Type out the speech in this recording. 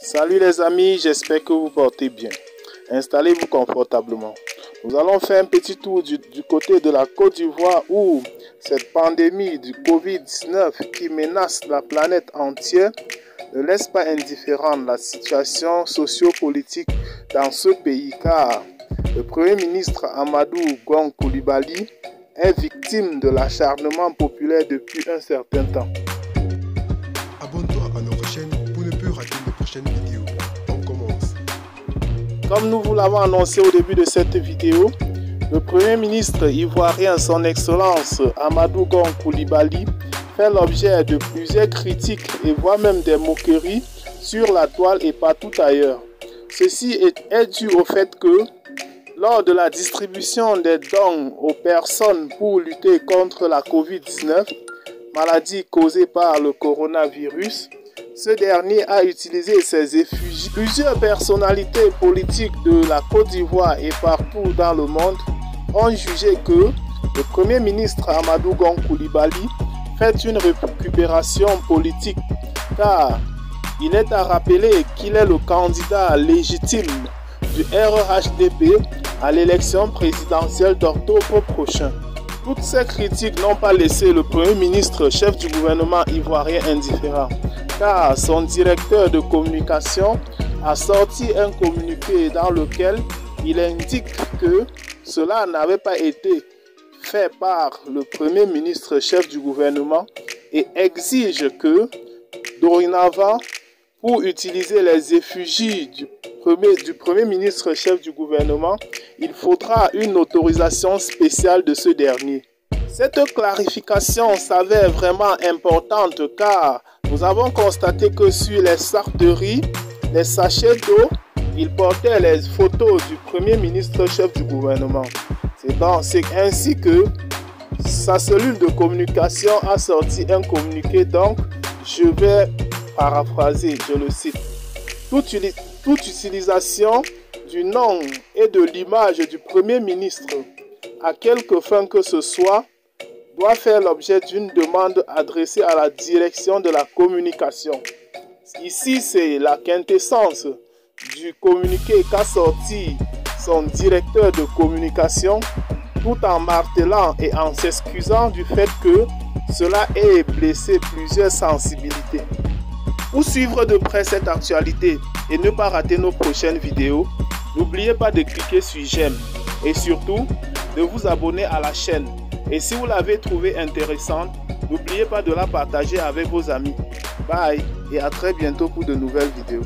Salut les amis, j'espère que vous portez bien. Installez-vous confortablement. Nous allons faire un petit tour du côté de la Côte d'Ivoire où cette pandémie du Covid-19 qui menace la planète entière ne laisse pas indifférente la situation socio-politique dans ce pays car le Premier ministre Amadou Gon Coulibaly est victime de l'acharnement populaire depuis un certain temps. Abonne-toi à notre chaîne pour ne plus rater les prochaines vidéos. On commence. Comme nous vous l'avons annoncé au début de cette vidéo, le Premier ministre ivoirien, son Excellence Amadou Gon Coulibaly, fait l'objet de plusieurs critiques et voire même des moqueries sur la toile et partout ailleurs. Ceci est dû au fait que lors de la distribution des dons aux personnes pour lutter contre la Covid-19, maladie causée par le coronavirus, ce dernier a utilisé ses effigies. Plusieurs personnalités politiques de la Côte d'Ivoire et partout dans le monde ont jugé que le Premier ministre Amadou Gon Coulibaly fait une récupération politique car il est à rappeler qu'il est le candidat légitime du RHDP à l'élection présidentielle d'octobre prochain. Toutes ces critiques n'ont pas laissé le Premier ministre, chef du gouvernement ivoirien, indifférent, car son directeur de communication a sorti un communiqué dans lequel il indique que cela n'avait pas été fait par le Premier ministre, chef du gouvernement, et exige que, dorénavant, pour utiliser les effigies du Premier ministre chef du gouvernement, il faudra une autorisation spéciale de ce dernier. Cette clarification s'avère vraiment importante car nous avons constaté que sur les sacs de riz, les sachets d'eau, il portait les photos du Premier ministre chef du gouvernement. C'est ainsi que sa cellule de communication a sorti un communiqué, donc je vais paraphraser, je le cite. Toute utilisation du nom et de l'image du Premier ministre à quelque fin que ce soit doit faire l'objet d'une demande adressée à la direction de la communication. Ici, c'est la quintessence du communiqué qu'a sorti son directeur de communication tout en martelant et en s'excusant du fait que cela ait blessé plusieurs sensibilités. Pour suivre de près cette actualité et ne pas rater nos prochaines vidéos, n'oubliez pas de cliquer sur j'aime et surtout de vous abonner à la chaîne. Et si vous l'avez trouvée intéressante, n'oubliez pas de la partager avec vos amis. Bye et à très bientôt pour de nouvelles vidéos.